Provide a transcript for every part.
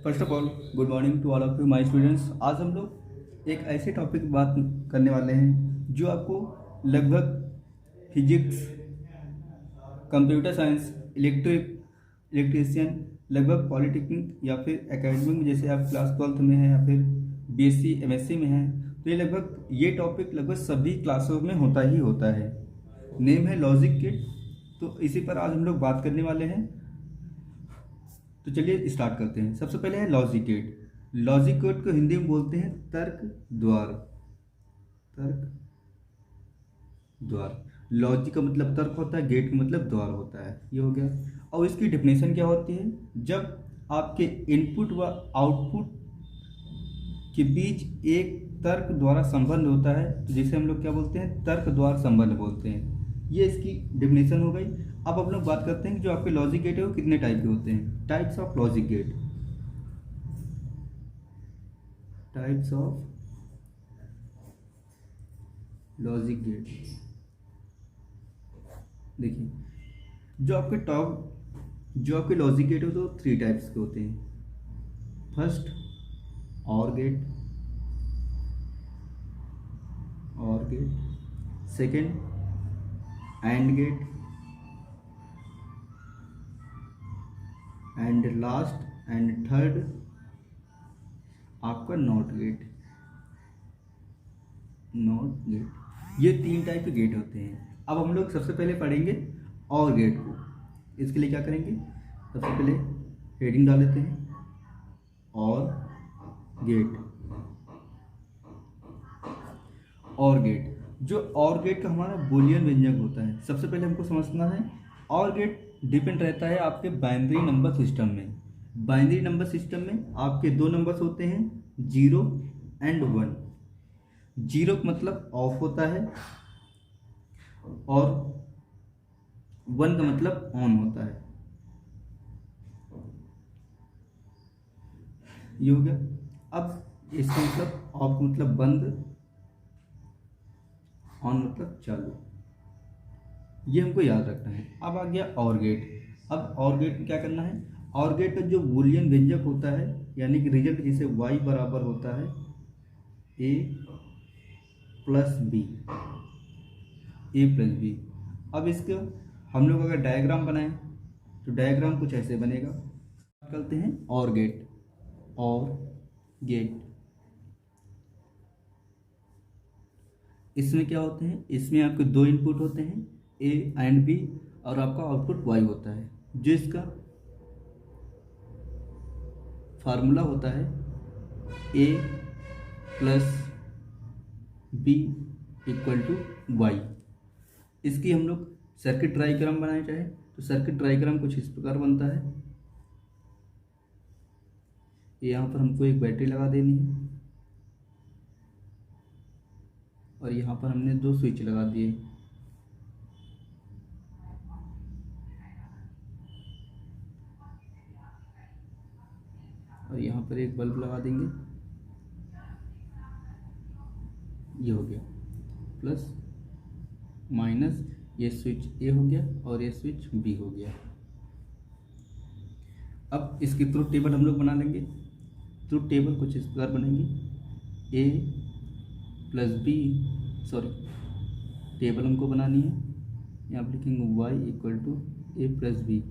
First of all good morning to all of you my students. आज हम लोग एक ऐसे टॉपिक की बात करने वाले हैं जो आपको लगभग फिजिक्स, कंप्यूटर साइंस, इलेक्ट्रिशियन, लगभग पॉलिटेक्निक या फिर एकेडमिक में, जैसे आप क्लास 12th में हैं या फिर बीएससी एमएससी में हैं, तो ये टॉपिक लगभग सभी क्लासों में होता ही होता है। नेम है लॉजिक गेट। तो इसी पर आज हम लोग बात करने वाले हैं। तो चलिए स्टार्ट करते हैं। सबसे पहले है लॉजिक गेट। लॉजिक गेट को हिंदी में बोलते हैं तर्क द्वार। तर्क द्वार। लॉजिक का मतलब तर्क होता है, गेट का मतलब द्वार होता है। ये हो गया। और इसकी डेफिनेशन क्या होती है? जब आपके इनपुट व आउटपुट के बीच एक तर्क द्वारा संबंध होता है, तो जिसे हम लोग क्या बोलते हैं? तर्क द्वार संबंध बोलते हैं। ये इसकी डेफिनेशन हो गई। अब हम लोग बात करते हैं कि जो आपके लॉजिक गेट है वो कितने टाइप के होते हैं। Types of logic gate. Types of logic gate. देखिए, जो आपके लॉजिक गेट है तो 3 टाइप्स के होते हैं। First OR gate, second AND gate, and last and third आपका नॉट गेट। ये 3 टाइप के गेट होते हैं। अब हम लोग सबसे पहले पढ़ेंगे और गेट को। इसके लिए क्या करेंगे? सबसे पहले हेडिंग डाल लेते हैं, और गेट। और गेट, जो और गेट का हमारा बूलियन व्यंजक होता है। सबसे पहले हमको समझना है और गेट डिपेंड रहता है आपके बाइनरी नंबर सिस्टम में। बाइनरी नंबर सिस्टम में आपके 2 नंबर्स होते हैं, 0 एंड 1। 0 का मतलब ऑफ होता है और 1 का मतलब ऑन होता है। ये हो गया। अब इसका मतलब ऑफ का मतलब बंद, ऑन मतलब चालू। ये हमको याद रखना है। अब आ गया और गेट। अब और गेट में क्या करना है? और गेट का जो बूलियन व्यंजक होता है, यानी कि रिजल्ट जिसे y बराबर होता है a प्लस बी। अब इसका हम लोग अगर डायग्राम बनाएं तो डायग्राम कुछ ऐसे बनेगा। करते हैं और गेट। इसमें क्या होते हैं? इसमें आपके 2 इनपुट होते हैं, ए एंड बी, और आपका आउटपुट वाई होता है। जो इसका फार्मूला होता है A plus B equal to Y. इसकी हम लोग सर्किट डायग्राम बनाए चाहे तो सर्किट डायग्राम कुछ इस प्रकार बनता है। यहाँ पर हमको एक बैटरी लगा देनी है और यहाँ पर हमने 2 स्विच लगा दिए। और यहाँ पर एक बल्ब लगा देंगे। ये हो गया प्लस माइनस, ये स्विच ए हो गया और ये स्विच बी हो गया। अब इसकी ट्रुथ टेबल हम लोग बना लेंगे। ट्रुथ टेबल कुछ इस प्रकार बनेगी, ए प्लस बी, टेबल हमको बनानी है। यहाँ पर लिखेंगे y equal to A plus B.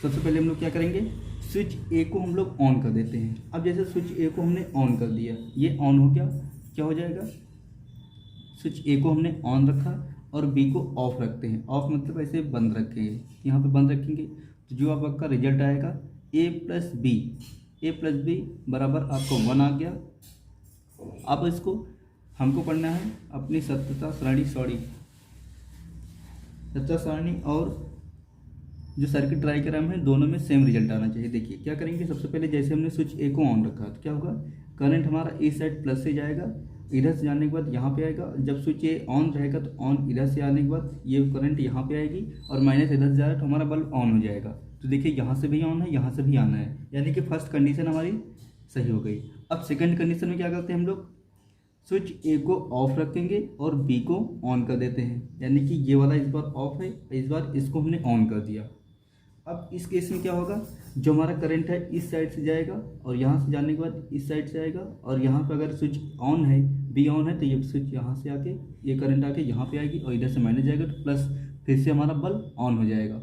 सबसे पहले हम लोग क्या करेंगे? स्विच ए को हम लोग ऑन कर देते हैं। अब जैसे स्विच ए को हमने ऑन कर दिया, ये ऑन हो गया। क्या हो जाएगा? स्विच ए को हमने ऑन रखा और बी को ऑफ रखते हैं। ऑफ मतलब ऐसे बंद रखेंगे, यहाँ पे बंद रखेंगे तो जो आपका रिजल्ट आएगा ए प्लस बी बराबर आपको 1 आ गया। अब इसको हमको पढ़ना है अपनी सत्यता सारणी और जो सर्किट डायग्राम है, दोनों में सेम रिजल्ट आना चाहिए। देखिए क्या करेंगे? सबसे पहले जैसे हमने स्विच ए को ऑन रखा तो क्या होगा? करंट हमारा इस साइड प्लस से जाएगा, इधर से जाने के बाद यहाँ पे आएगा। जब स्विच ए ऑन रहेगा तो ऑन इधर से आने के बाद ये करंट यहाँ पे आएगी और माइनस इधर से जाएगा तो हमारा बल्ब ऑन हो जाएगा। तो देखिए यहाँ से भी ऑन है, यहाँ से भी आना है, यानी कि फर्स्ट कंडीशन हमारी सही हो गई। अब सेकंड कंडीशन में क्या करते हैं हम लोग? स्विच ए को ऑफ रखेंगे और बी को ऑन कर देते हैं, यानी कि ये वाला इस बार ऑफ है, इस बार इसको हमने ऑन कर दिया। अब इस केस में क्या होगा, जो हमारा करंट है इस साइड से जाएगा और यहाँ से जाने के बाद इस साइड से आएगा, और यहाँ पे अगर स्विच ऑन है, बी ऑन है, तो ये स्विच यहाँ से आके ये करंट आके यहाँ पे आएगी और इधर से माइनस जाएगा तो प्लस, फिर से हमारा बल्ब ऑन हो जाएगा।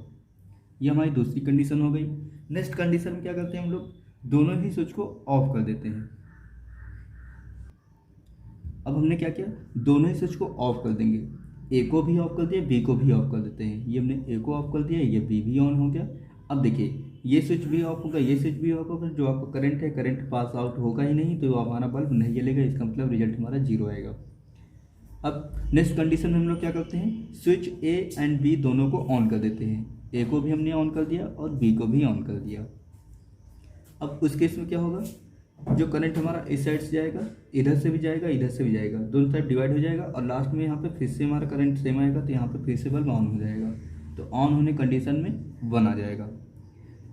ये हमारी दूसरी कंडीशन हो गई। नेक्स्ट कंडीशन में क्या करते हैं हम लोग, दोनों ही स्विच को ऑफ कर देते हैं। अब हमने क्या किया, दोनों ही स्विच को ऑफ कर देंगे, ए को भी ऑफ कर दिया, बी को भी ऑफ कर देते हैं। ये हमने ए को ऑफ कर दिया, ये बी भी ऑन हो गया। अब देखिए ये स्विच भी ऑफ होगा, ये स्विच भी ऑफ होगा, जो आपका करंट है, करंट पास आउट होगा ही नहीं, तो हमारा बल्ब नहीं जलेगा, इसका मतलब रिजल्ट हमारा जीरो आएगा। अब नेक्स्ट कंडीशन में हम लोग क्या करते हैं, स्विच ए एंड बी दोनों को ऑन कर देते हैं। ए को भी हमने ऑन कर दिया और बी को भी ऑन कर दिया। अब उस केस में क्या होगा, जो करंट हमारा इस साइड से जाएगा, इधर से भी जाएगा, इधर से भी जाएगा, दोनों साइड डिवाइड हो जाएगा और लास्ट में यहाँ पे फिर से हमारा करंट सेम आएगा, तो यहाँ पे फिर से बल्ब ऑन हो जाएगा। तो ऑन होने कंडीशन में 1 आ जाएगा।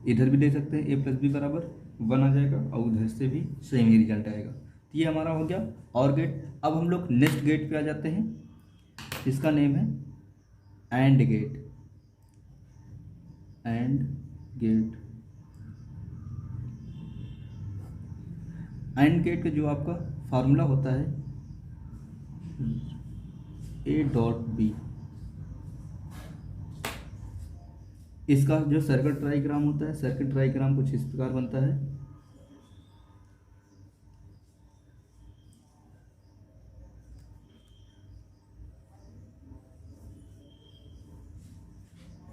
इधर भी दे सकते हैं, ए प्लस बी बराबर 1 आ जाएगा और उधर से भी सेम ही रिजल्ट आएगा। तो ये हमारा हो गया और गेट। अब हम लोग नेक्स्ट गेट पे आ जाते हैं, इसका नेम है AND gate. AND gate, AND gate का जो आपका फार्मूला होता है ए डॉट बी, इसका जो सर्किट डायग्राम होता है, सर्किट डायग्राम कुछ इस प्रकार बनता है।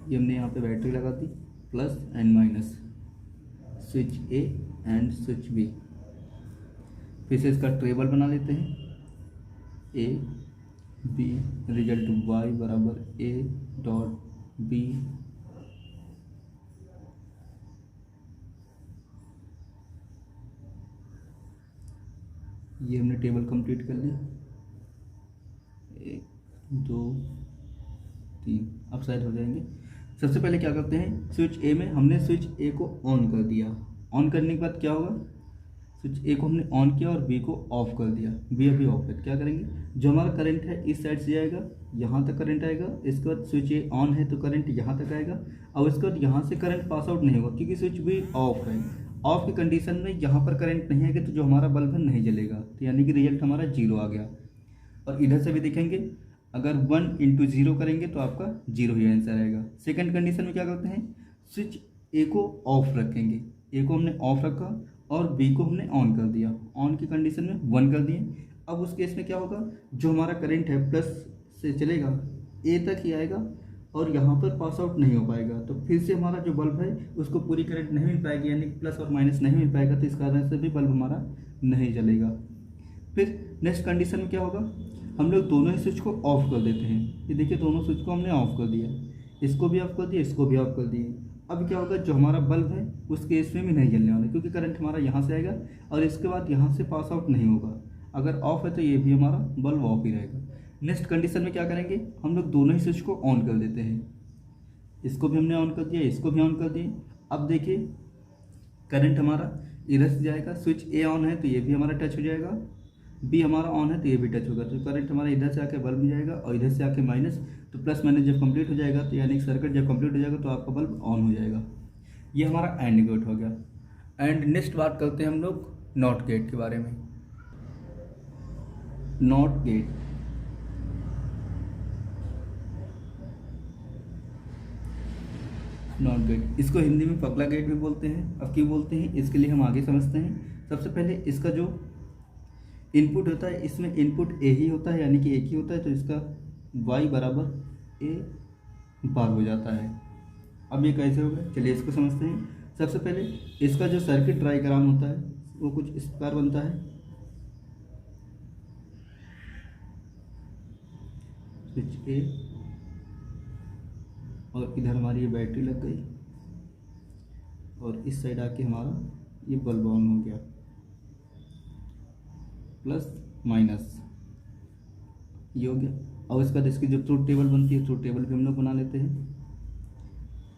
ये हमने यहाँ पे बैटरी लगा दी, plus and minus, switch A and switch B. फिर से इसका टेबल बना लेते हैं, ए बी रिजल्ट वाई बराबर ए डॉट बी ये हमने टेबल कंप्लीट कर लिया, 1 2 3, अब शायद हो जाएंगे। सबसे पहले क्या करते हैं, स्विच ए में हमने स्विच ए को ऑन कर दिया। ऑन करने के बाद क्या होगा, स्विच ए को हमने ऑन किया और बी को ऑफ कर दिया, बी अभी ऑफ है। क्या करेंगे, जो हमारा करंट है इस साइड से जाएगा, यहाँ तक करंट आएगा, इसके बाद स्विच ए ऑन है तो करंट यहाँ तक आएगा और इसके बाद यहाँ से करंट पास आउट नहीं होगा क्योंकि स्विच भी ऑफ है। ऑफ की कंडीशन में यहाँ पर करंट नहीं आएगा तो जो हमारा बल्ब है नहीं जलेगा, तो यानी कि रिजल्ट हमारा जीरो आ गया। और इधर से भी देखेंगे, अगर 1 × 0 करेंगे तो आपका जीरो ही आंसर आएगा। सेकंड कंडीशन में क्या करते हैं, स्विच ए को ऑफ रखेंगे, ए को हमने ऑफ रखा और बी को हमने ऑन कर दिया, ऑन की कंडीशन में 1 कर दिए। अब उस केस में क्या होगा, जो हमारा करंट है प्लस से चलेगा ए तक ही आएगा और यहाँ पर पास आउट नहीं हो पाएगा, तो फिर से हमारा जो बल्ब है उसको पूरी करंट नहीं मिल पाएगी, यानी प्लस और माइनस नहीं मिल पाएगा, तो इस कारण से भी बल्ब हमारा नहीं जलेगा। फिर नेक्स्ट कंडीशन में क्या होगा, हम लोग दोनों ही स्विच को ऑफ कर देते हैं। ये देखिए दोनों स्विच को हमने ऑफ कर दिया, इसको भी ऑफ कर दिया, इसको भी ऑफ कर दिए। अब क्या होगा, जो हमारा बल्ब है उस केस में भी नहीं जलने वाला क्योंकि करंट हमारा यहाँ से आएगा और इसके बाद यहाँ से पास आउट नहीं होगा। अगर ऑफ है तो ये भी हमारा बल्ब ऑफ ही रहेगा। नेक्स्ट कंडीशन में क्या करेंगे, हम लोग दोनों ही स्विच को ऑन कर देते हैं, इसको भी हमने ऑन कर दिया, इसको भी ऑन कर दिए। अब देखिए करंट हमारा इधर से जाएगा, स्विच ए ऑन है तो ये भी हमारा टच हो जाएगा, बी हमारा ऑन है तो ये भी टच होगा, तो करंट हमारा इधर से आके बल्ब में जाएगा और इधर से आके माइनस, तो प्लस माइनस जब कंप्लीट हो जाएगा तो यानी सर्किट जब कंप्लीट हो जाएगा तो आपका बल्ब ऑन हो जाएगा। ये हमारा एंड गेट हो गया। एंड नेक्स्ट बात करते हैं हम लोग नॉट गेट के बारे में। नॉट गेट, नॉट गेट, इसको हिंदी में पगला गेट भी बोलते हैं। अब क्यों बोलते हैं इसके लिए हम आगे समझते हैं। सबसे पहले इसका जो इनपुट होता है, इसमें इनपुट ए ही होता है, यानी कि एक ही होता है, तो इसका y बराबर ए बार हो जाता है। अब ये कैसे होगा, चलिए इसको समझते हैं। सबसे पहले इसका जो सर्किट डायग्राम होता है वो कुछ इस प्रकार बनता है, स्विच ए और इधर हमारी ये बैटरी लग गई और इस साइड आके हमारा ये बल्ब ऑन हो गया, प्लस माइनस ये हो गया। और इसका इसकी जो ट्रूथ टेबल बनती है, ट्रूथ टेबल भी हम लोग बना लेते हैं,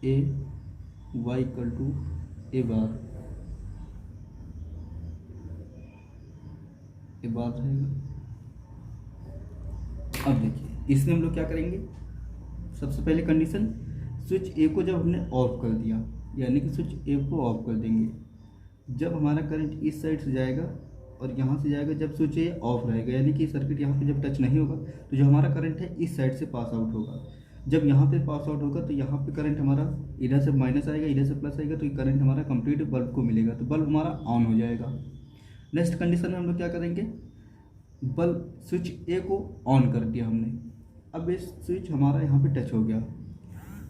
ए वाई इक्वल टू ए बार रहेगा अब देखिए इसमें हम लोग क्या करेंगे, सबसे पहले कंडीशन, स्विच ए को जब हमने ऑफ कर दिया, यानी कि स्विच ए को ऑफ कर देंगे, जब हमारा करंट इस साइड से जाएगा और यहाँ से जाएगा, जब स्विच ए ऑफ रहेगा यानी कि सर्किट यहाँ पे जब टच नहीं होगा तो जो हमारा करंट है इस साइड से पास आउट होगा। जब यहाँ पे पास आउट होगा तो यहाँ पे करंट हमारा इधर से माइनस आएगा, इधर से प्लस आएगा, तो ये करंट हमारा कंप्लीट बल्ब को मिलेगा, तो बल्ब हमारा ऑन हो जाएगा। नेक्स्ट कंडीशन में हम लोग क्या करेंगे, बल्ब स्विच ए को ऑन कर दिया हमने, अब ये स्विच हमारा यहाँ पे टच हो गया,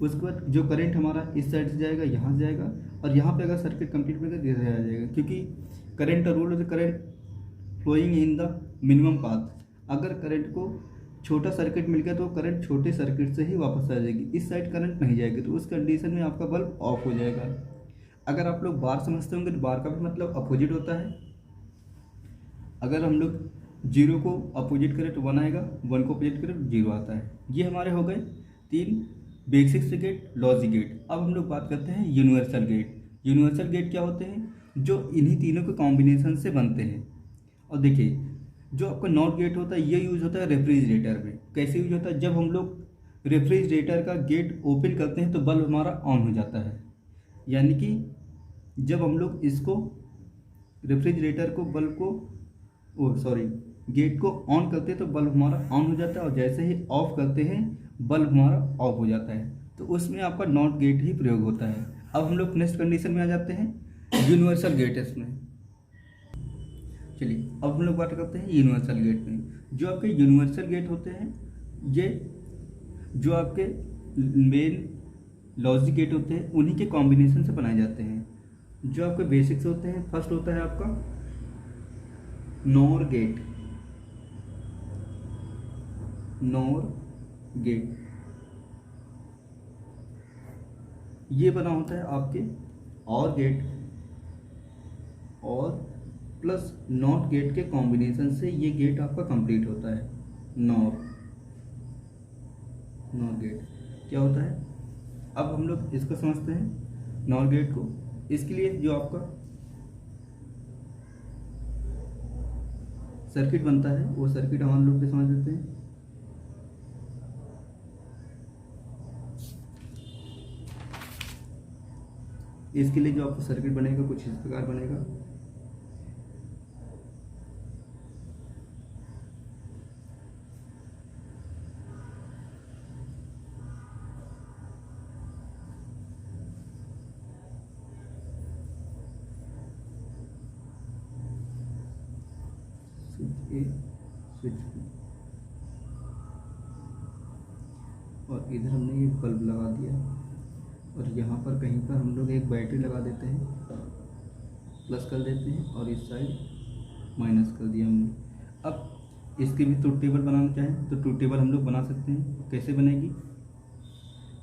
उसके बाद जो करंट हमारा इस साइड से जाएगा, यहाँ से जाएगा, और यहाँ पे अगर सर्किट कंप्लीट होगा इधर आ जाएगा, क्योंकि करंट का रूल है current flowing in the minimum path. अगर करंट को छोटा सर्किट मिल गया तो करंट छोटे सर्किट से ही वापस आ जाएगी, इस साइड करंट नहीं जाएगी, तो उस कंडीशन में आपका बल्ब ऑफ हो जाएगा। अगर आप लोग बार समझते होंगे तो बार का भी मतलब अपोजिट होता है। अगर हम लोग 0 को अपोजिट करें तो 1 आएगा, 1 को अपोजिट करें तो 0 आता है। ये हमारे हो गए 3 बेसिक गेट, लॉजिक गेट। अब हम लोग बात करते हैं यूनिवर्सल गेट। यूनिवर्सल गेट क्या होते हैं, जो इन्हीं तीनों के कॉम्बिनेशन से बनते हैं। और देखिए जो आपका नॉट गेट होता है ये यूज़ होता है रेफ्रिजरेटर में। कैसे यूज होता है, जब हम लोग रेफ्रिजरेटर का गेट ओपन करते हैं तो बल्ब हमारा ऑन हो जाता है, यानी कि जब हम लोग इसको रेफ्रिजरेटर को बल्ब को गेट को ऑन करते हैं तो बल्ब हमारा ऑन हो जाता है, और जैसे ही ऑफ करते हैं बल्ब हमारा ऑफ हो जाता है, तो उसमें आपका नॉट गेट ही प्रयोग होता है। अब हम लोग नेक्स्ट कंडीशन में आ जाते हैं, यूनिवर्सल गेट। इसमें चलिए अब हम लोग बात करते हैं यूनिवर्सल गेट में। जो आपके यूनिवर्सल गेट होते हैं ये जो आपके मेन लॉजिक गेट होते हैं उन्हीं के कॉम्बिनेशन से बनाए जाते हैं। जो आपके बेसिक्स होते हैं, फर्स्ट होता है आपका नॉर गेट। नॉर गेट ये बना होता है आपके और गेट और प्लस नॉट गेट के कॉम्बिनेशन से ये गेट आपका कंप्लीट होता है। नॉर गेट क्या होता है, अब हम लोग इसको समझते हैं नॉर गेट को। इसके लिए जो आपका सर्किट बनता है वो सर्किट हम लोग समझ लेते हैं। इसके लिए जो आपका सर्किट बनेगा कुछ इस प्रकार बनेगा। स्विच ए, स्विच बी, और इधर हमने ये बल्ब लगा दिया, और यहाँ पर कहीं पर हम लोग एक बैटरी लगा देते हैं, प्लस कर देते हैं, और इस साइड माइनस कर दिया हमने। अब इसके भी ट्रूथ टेबल बनाना चाहें तो ट्रूथ टेबल हम लोग बना सकते हैं। कैसे बनेगी,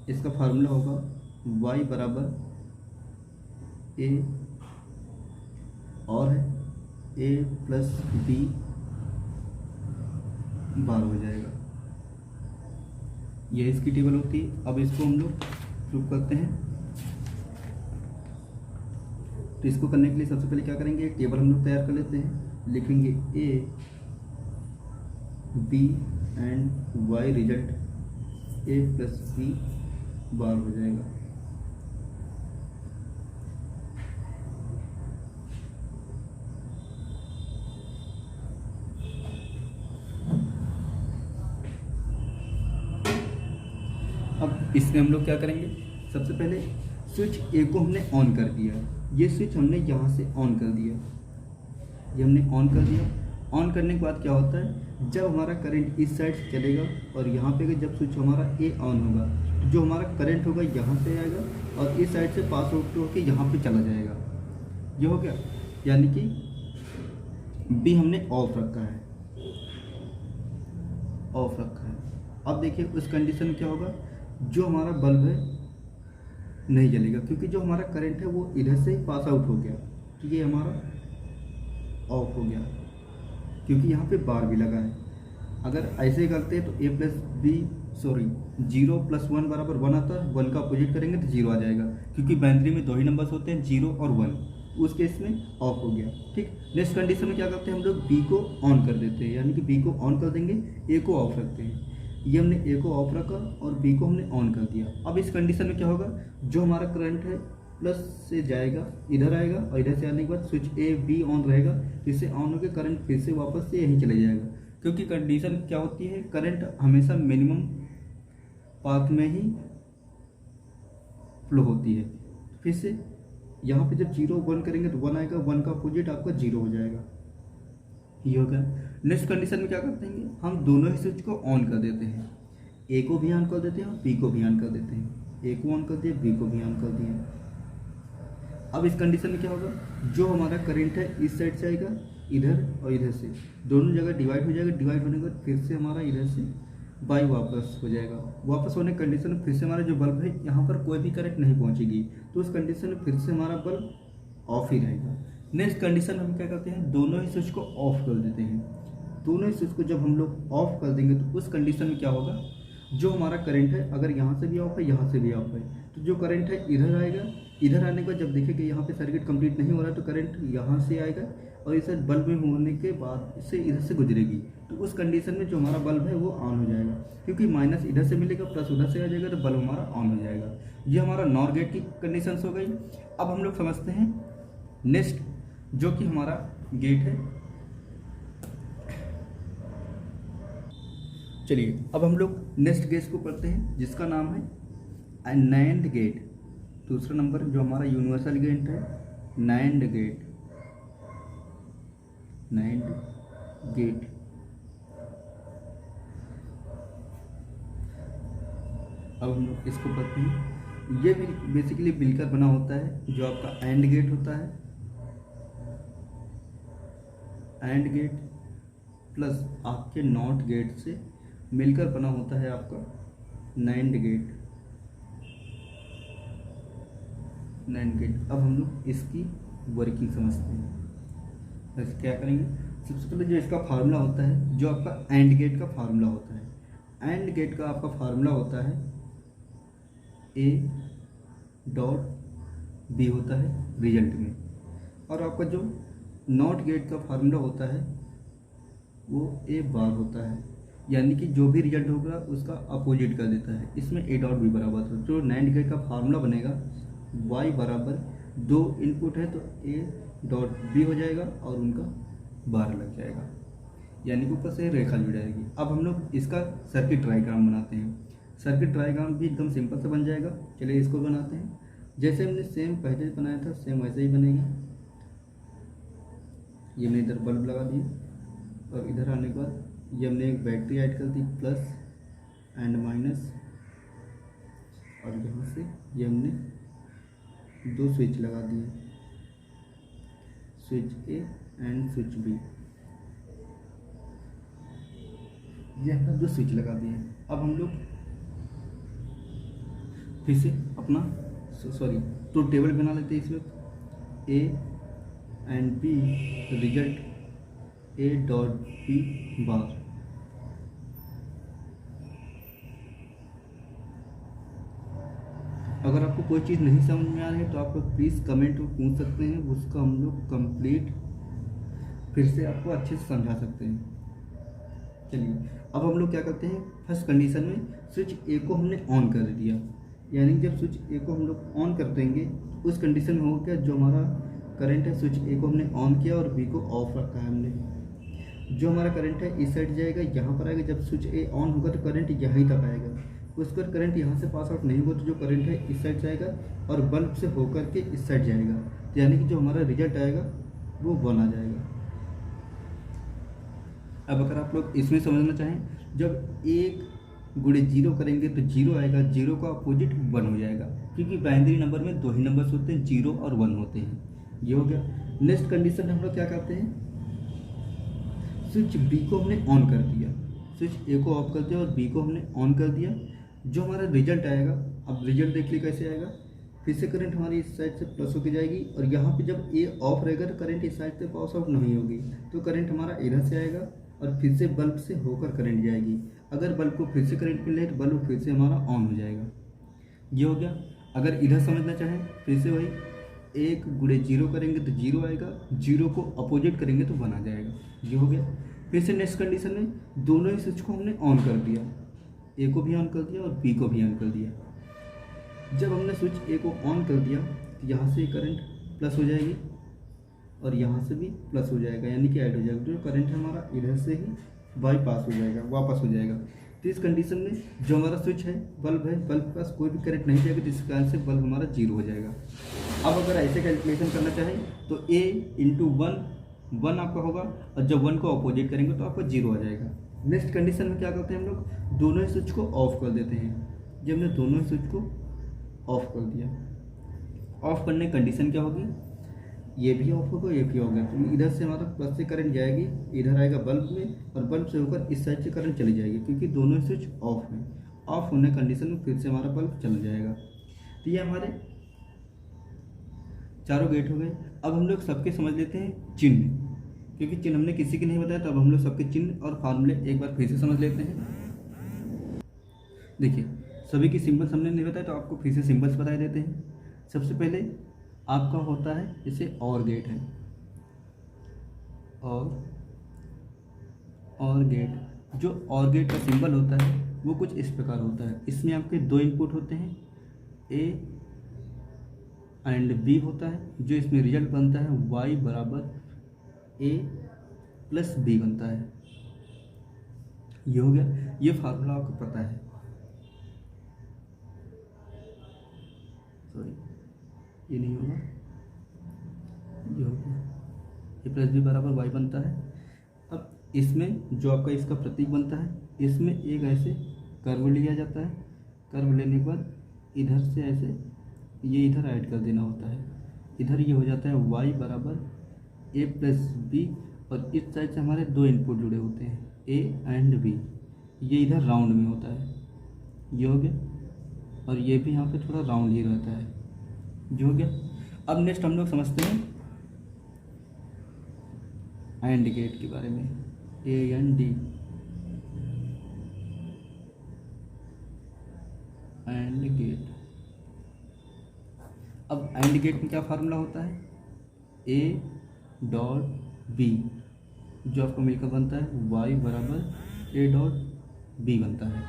इसका फार्मूला होगा y बराबर a और है a प्लस b बार हो जाएगा, यह इसकी टेबल होती है। अब इसको हम लोग प्रूव करते हैं, तो इसको करने के लिए सबसे पहले क्या करेंगे, एक टेबल हम लोग तैयार कर लेते हैं। लिखेंगे a b and y result a plus b बार हो जाएगा। अब इसमें हम लोग क्या करेंगे, सबसे पहले स्विच ए को हमने ऑन कर दिया, ये स्विच हमने यहाँ से ऑन कर दिया, ये हमने ऑन कर दिया। ऑन करने के बाद क्या होता है, जब हमारा करंट इस साइड से चलेगा और यहाँ पे जब स्विच हमारा ए ऑन होगा तो जो हमारा करंट होगा यहाँ से आएगा और इस साइड से पास आउट होकर यहाँ पे चला जाएगा। ये हो गया, यानी कि बी हमने ऑफ रखा है, ऑफ रखा है। अब देखिए उस कंडीशन में क्या होगा, जो हमारा बल्ब है नहीं जलेगा, क्योंकि जो हमारा करंट है वो इधर से ही पास आउट हो गया, तो ये हमारा ऑफ हो गया, क्योंकि यहाँ पे बार भी लगा है। अगर ऐसे करते हैं तो a प्लस बी 0 प्लस 1 बराबर 1 आता है, 1 का अपोजिट करेंगे तो 0 आ जाएगा, क्योंकि बाइनरी में दो ही नंबर्स होते हैं 0 और 1, उस केस में ऑफ हो गया। ठीक, नेक्स्ट कंडीशन में क्या करते हैं हम लोग, बी को ऑन कर देते हैं, यानी कि बी को ऑन कर देंगे, ए को ऑफ रखते हैं। ये हमने ए को ऑफ रखा और बी को हमने ऑन कर दिया। अब इस कंडीशन में क्या होगा, जो हमारा करंट है प्लस से जाएगा, इधर आएगा और इधर से आने के बाद स्विच ए बी ऑन रहेगा, फिर से ऑन होकर करंट फिर से वापस से यहीं चले जाएगा। क्योंकि कंडीशन क्या होती है, करंट हमेशा मिनिमम पाथ में ही फ्लो होती है। फिर से यहाँ पे जब 0 1 करेंगे तो 1 आएगा, 1 का अपोजिट आपका 0 हो जाएगा। ये हो गया। नेक्स्ट कंडीशन में क्या करते हैं, हम दोनों ही स्विच को ऑन कर देते हैं, ए को भी ऑन कर देते हैं और बी को भी ऑन कर देते हैं। ए को ऑन कर दिया, बी को भी ऑन कर दिया। अब इस कंडीशन में क्या होगा, जो हमारा करंट है इस साइड से आएगा, इधर और इधर से दोनों जगह डिवाइड हो जाएगा। डिवाइड होने के बाद फिर से हमारा इधर से बाई वापस हो जाएगा। वापस होने की कंडीशन में फिर से हमारा जो बल्ब है यहाँ पर कोई भी करंट नहीं पहुँचेगी, तो उस कंडीशन में फिर से हमारा बल्ब ऑफ ही रहेगा। नेक्स्ट कंडीशन हम क्या करते हैं, दोनों ही स्विच को ऑफ कर देते हैं। दोनों ही स्विच को जब हम लोग ऑफ कर देंगे तो उस कंडीशन में क्या होगा, जो हमारा करंट है अगर यहाँ से भी ऑफ है, यहाँ से भी ऑफ है, तो जो करंट है इधर आएगा। इधर आने के बाद जब देखें कि यहाँ पे सर्किट कंप्लीट नहीं हो रहा है तो करंट यहाँ से आएगा और इसे बल्ब में होने के बाद इससे इधर से गुजरेगी, तो उस कंडीशन में जो हमारा बल्ब है वो ऑन हो जाएगा। क्योंकि माइनस इधर से मिलेगा प्लस उधर से आ जाएगा, तो बल्ब हमारा ऑन हो जाएगा। ये हमारा नॉर गेट की कंडीशन हो गई। अब हम लोग समझते हैं नेक्स्ट, जो कि हमारा गेट है। चलिए अब हम लोग नेक्स्ट गेट को पढ़ते हैं, जिसका नाम है नैंड गेट। दूसरा नंबर जो हमारा यूनिवर्सल गेट है, नैंड गेट। नैंड गेट अब हम लोग इसको पढ़ते हैं। ये भी बेसिकली मिलकर बना होता है, जो आपका एंड गेट होता है, एंड गेट प्लस आपके नॉट गेट से मिलकर बना होता है आपका नैंड गेट। NAND gate. अब हम लोग इसकी वर्किंग समझते हैं। बस क्या करेंगे, सबसे पहले जो इसका फार्मूला होता है, जो आपका एंड गेट का फार्मूला होता है, एंड गेट का आपका फार्मूला होता है ए डॉट बी होता है रिजल्ट में, और आपका जो नॉट गेट का फार्मूला होता है वो ए बार होता है, यानी कि जो भी रिजल्ट होगा उसका अपोजिट कर देता है। इसमें ए डॉट बी बराबर होता है। जो नैंड गेट का फार्मूला बनेगा y बराबर 2 इनपुट है तो a डॉट बी हो जाएगा और उनका बार लग जाएगा, यानी कि ऊपर से रेखा जुड़ जाएगी। अब हम लोग इसका सर्किट डायग्राम बनाते हैं। सर्किट डायग्राम भी एकदम सिंपल से बन जाएगा। चलिए इसको बनाते हैं। जैसे हमने सेम पहले बनाया था सेम वैसे ही बनेगा। ये हमने इधर बल्ब लगा दिया और इधर आने के बाद ये हमने एक बैटरी ऐड कर दी प्लस एंड माइनस, और यहाँ से ये हमने 2 स्विच लगा दिए, switch A and switch B. ये हमने 2 स्विच लगा दिए। अब हम लोग फिर से अपना तो टेबल बना लेते हैं। इसमें A and B result A dot B bar. अगर आपको कोई चीज़ नहीं समझ में आ रही है तो आप प्लीज़ कमेंट में पूछ सकते हैं, उसका हम लोग कंप्लीट फिर से आपको अच्छे से समझा सकते हैं। चलिए अब हम लोग क्या करते हैं, फर्स्ट कंडीशन में स्विच ए को हमने ऑन कर दिया, यानी जब स्विच ए को हम लोग ऑन कर देंगे उस कंडीशन में होगा क्या, जो हमारा करंट है स्विच ए को हमने ऑन किया और बी को ऑफ रखा है हमने। जो हमारा करंट है इस साइड जाएगा, यहाँ पर आएगा। जब स्विच ए ऑन होगा तो करंट यहीं तक आएगा। उसके बाद करंट यहाँ से पास आउट नहीं होगा तो जो करंट है इस साइड जाएगा और बल्ब से होकर के इस साइड जाएगा, तो यानी कि जो हमारा रिजल्ट आएगा वो 1 आ जाएगा। अब अगर आप लोग इसमें समझना चाहें, जब 1 गुणे 0 करेंगे तो 0 आएगा, 0 का अपोजिट 1 हो जाएगा, क्योंकि बाइनरी नंबर में 2 ही नंबर्स होते हैं, 0 और 1 होते हैं। ये हो गया। नेक्स्ट कंडीशन हम लोग क्या करते हैं, स्विच बी को हमने ऑन कर दिया, स्विच ए को ऑफ कर दिया और बी को हमने ऑन कर दिया। जो हमारा रिजल्ट आएगा, अब रिजल्ट देख ली कैसे आएगा, फिर से करंट हमारी इस साइड से प्लस होकर जाएगी और यहाँ पे जब ए ऑफ रहेगा तो करंट इस साइड से पास आउट नहीं होगी, तो करंट हमारा इधर से आएगा और फिर से बल्ब से होकर करंट जाएगी। अगर बल्ब को फिर से करंट मिले तो बल्ब फिर से हमारा ऑन हो जाएगा। ये हो गया। अगर इधर समझना चाहें फिर से वही 1 गुणे 0 करेंगे तो 0 आएगा, 0 को अपोजिट करेंगे तो 1 आ जाएगा। ये हो गया। फिर से नेक्स्ट कंडीशन में दोनों ही स्विच को हमने ऑन कर दिया, ए को भी ऑन कर दिया और बी को भी ऑन कर दिया। जब हमने स्विच ए को ऑन कर दिया तो यहाँ से करंट प्लस हो जाएगी और यहाँ से भी प्लस हो जाएगा, यानी कि ऐड हो जाएगा। जो करंट है हमारा इधर से ही बाईपास हो जाएगा, वापस हो जाएगा। तो इस कंडीशन में जो हमारा स्विच है, बल्ब के पास कोई भी करंट नहीं जाएगा, जिस कारण से बल्ब हमारा 0 हो जाएगा। अब अगर ऐसे कैलकुलेशन करना चाहें तो A इंटू 1 आपका होगा, और जब 1 को अपोजिट करेंगे तो आपका 0 आ जाएगा। नेक्स्ट कंडीशन में क्या करते हैं हम लोग, दोनों ही स्विच को ऑफ कर देते हैं। जब हमने दोनों ही स्विच को ऑफ कर दिया, ऑफ करने की कंडीशन क्या होगी, ये भी ऑफ होगा, ये भी होगा। तो इधर से हमारा प्लस से करंट जाएगी, इधर आएगा बल्ब में, और बल्ब से होकर इस साइड से करंट चली जाएगी, क्योंकि दोनों ही स्विच ऑफ हैं। ऑफ होने कंडीशन में फिर से हमारा बल्ब चल जाएगा। तो ये हमारे चारों गेट हो गए। अब हम लोग सबके समझ लेते हैं चिन्ह, क्योंकि चिन्ह हमने किसी की नहीं बताया, तो अब हम लोग सबके चिन्ह और फार्मूले एक बार फिर से समझ लेते हैं। देखिए, सभी की सिंबल्स हमने नहीं बताया, तो आपको फिर से सिंबल्स बता देते हैं। सबसे पहले आपका होता है जैसे और गेट है, और गेट, जो और गेट का सिंबल होता है वो कुछ इस प्रकार होता है। इसमें आपके 2 इनपुट होते हैं, ए एंड बी होता है। जो इसमें रिजल्ट बनता है y बराबर ए प्लस बी बनता है। ये हो गया। ये फार्मूला आपको पता है, सॉरी ये नहीं होगा, ये हो गया। ए प्लस बी बराबर वाई बनता है। अब इसमें जो आपका इसका प्रतीक बनता है, इसमें एक ऐसे कर्व लिया जाता है। कर्व लेने के बाद इधर से ऐसे ये इधर ऐड कर देना होता है। इधर ये हो जाता है वाई बराबर ए प्लस बी, और इस साइड से हमारे 2 इनपुट जुड़े होते हैं, ए एंड बी। ये इधर राउंड में होता है, ये हो गया। और ये भी यहाँ पे थोड़ा राउंड ही रहता है, जो हो गया। अब नेक्स्ट हम लोग समझते हैं एंड गेट के बारे में, A N D, and gate. अब एंड गेट में क्या फार्मूला होता है, ए डॉट बी, जो आपको मिलकर बनता है वाई बराबर ए डॉट बी बनता है।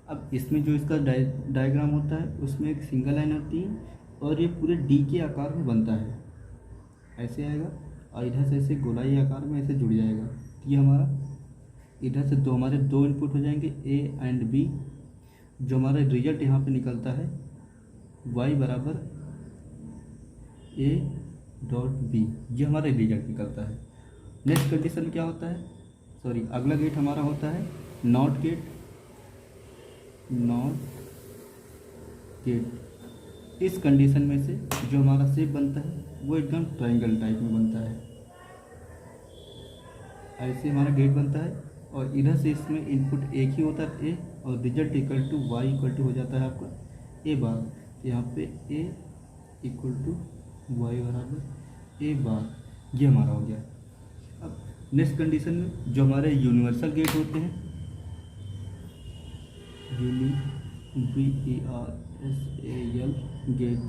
अब इसमें जो इसका डायग्राम होता है, उसमें एक सिंगल लाइन होती है, और ये पूरे डी के आकार में बनता है, ऐसे आएगा, और इधर से ऐसे गोलाई आकार में ऐसे जुड़ जाएगा। ये हमारा इधर से हमारे 2 इनपुट हो जाएंगे, ए एंड बी। जो हमारा रिजल्ट यहाँ पे निकलता है y बराबर ए डॉट बी, ये हमारा रिजल्ट निकलता है। नेक्स्ट कंडीशन क्या होता है, सॉरी अगला गेट हमारा होता है नॉट गेट। इस कंडीशन में से जो हमारा शेप बनता है वो एकदम ट्रायंगल टाइप में बनता है, ऐसे हमारा गेट बनता है। और इधर से इसमें इनपुट एक ही होता है ए, और result equal to Y equal to हो जाता है आपका ए बार। तो यहाँ पे ए इक्वल टू वाई बराबर ए बार, ये हमारा हो गया। अब नेक्स्ट कंडीशन में जो हमारे यूनिवर्सल गेट होते हैं, VERSAL गेट।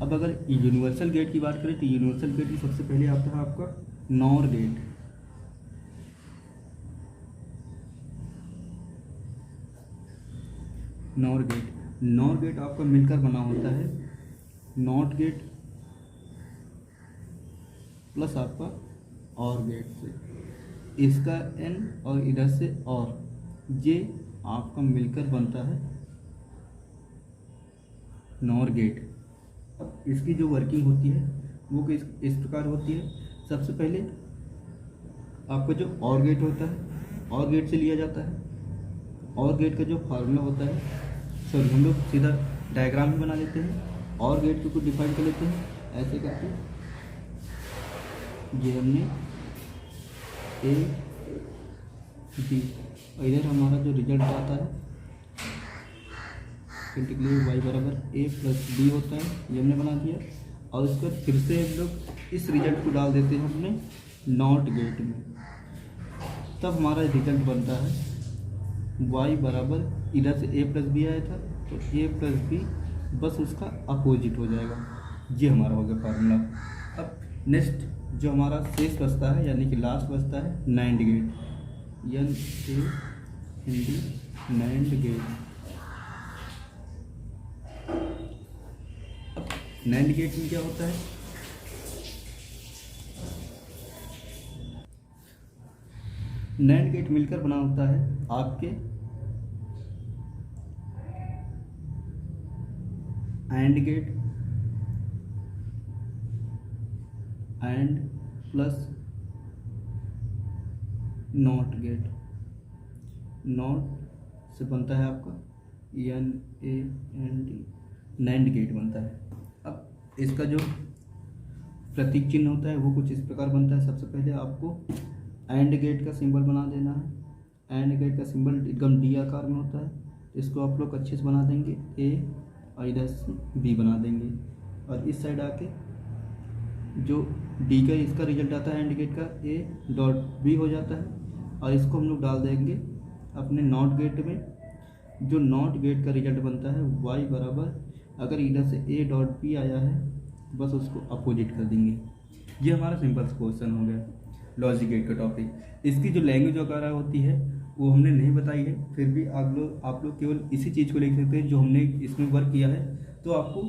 अब अगर यूनिवर्सल गेट की बात करें तो यूनिवर्सल गेट की सबसे पहले आता है आपका नॉर गेट। नॉर गेट आपका मिलकर बना होता है नॉट गेट प्लस आपका और गेट से, इसका एन और इधर से और, ये आपका मिलकर बनता है नॉर गेट। अब इसकी जो वर्किंग होती है वो इस प्रकार होती है। सबसे पहले आपका जो और गेट होता है, और गेट से लिया जाता है। और गेट का जो फार्मूला होता है, सॉरी हम लोग सीधा डायग्राम ही बना लेते हैं। और गेट को कुछ डिफाइन कर लेते हैं ऐसे करके। ये हमने ए बी, और इधर हमारा जो रिजल्ट आता है इंटीग्रेट वाई बराबर ए प्लस बी होता है, ये हमने बना दिया। और उसके बाद फिर से हम लोग इस रिजल्ट को डाल देते हैं अपने नॉट गेट में, तब हमारा रिजल्ट बनता है y बराबर, इधर से a प्लस बी आया था तो a प्लस बी बस उसका अपोजिट हो जाएगा। ये हमारा हो गया फार्मूला। अब नेक्स्ट जो हमारा शेष बचता है यानी कि लास्ट बचता है NAND gate, Hindi NAND gate. अब नैंड गेट में क्या होता है, नैंड गेट मिलकर बना होता है आपके AND gate AND plus NOT gate. NOT से बनता है आपका NAND, नैंड गेट बनता है। अब इसका जो प्रतीक चिन्ह होता है वो कुछ इस प्रकार बनता है। सबसे पहले आपको एंड गेट का सिंबल बना देना है। एंड गेट का सिंबल एकदम डी आकार में होता है, इसको आप लोग अच्छे से बना देंगे ए और इधर से बी बना देंगे, और इस साइड आके जो डी का इसका रिजल्ट आता है एंड गेट का ए डॉट बी हो जाता है, और इसको हम लोग डाल देंगे अपने नॉट गेट में। जो नॉट गेट का रिजल्ट बनता है y बराबर, अगर इधर से ए डॉट बी आया है बस उसको अपोजिट कर देंगे। ये हमारा सिंपल क्वेश्चन हो गया लॉजिक गेट का टॉपिक। इसकी जो लैंग्वेज वगैरह होती है वो हमने नहीं बताई है, फिर भी आप लोग केवल इसी चीज़ को लिख सकते हैं जो हमने इसमें वर्क किया है, तो आपको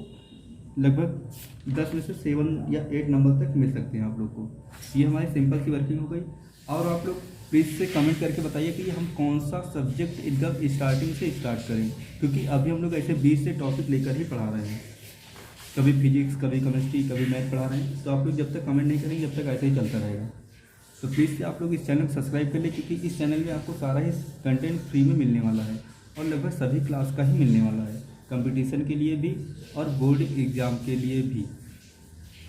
लगभग 10 में से 7 या 8 नंबर तक मिल सकते हैं आप लोग को। ये हमारी सिंपल की वर्किंग हो गई। और आप लोग प्लीज़ से कमेंट करके बताइए कि हम कौन सा सब्जेक्ट एकदम स्टार्टिंग से स्टार्ट करें, क्योंकि अभी हम लोग ऐसे 20 से टॉपिक लेकर ही पढ़ा रहे हैं, कभी फिजिक्स, कभी केमिस्ट्री, कभी मैथ पढ़ा रहे हैं। तो आप लोग जब तक कमेंट नहीं करेंगे जब तक ऐसे ही चलता रहेगा। तो प्लीज़ से आप लोग इस चैनल को सब्सक्राइब कर लें, क्योंकि इस चैनल में आपको सारा ही कंटेंट फ्री में मिलने वाला है, और लगभग सभी क्लास का ही मिलने वाला है, कंपटीशन के लिए भी और बोर्ड एग्ज़ाम के लिए भी।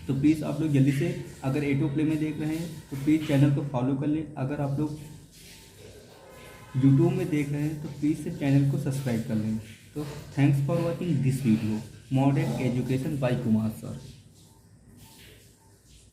तो प्लीज़ आप लोग जल्दी से, अगर एटो प्ले में देख रहे हैं तो प्लीज़ चैनल को फॉलो कर लें। अगर आप लोग यूट्यूब में देख रहे हैं तो प्लीज़ से चैनल को सब्सक्राइब कर लें। तो thanks for watching this video, modern education by Kumar sir.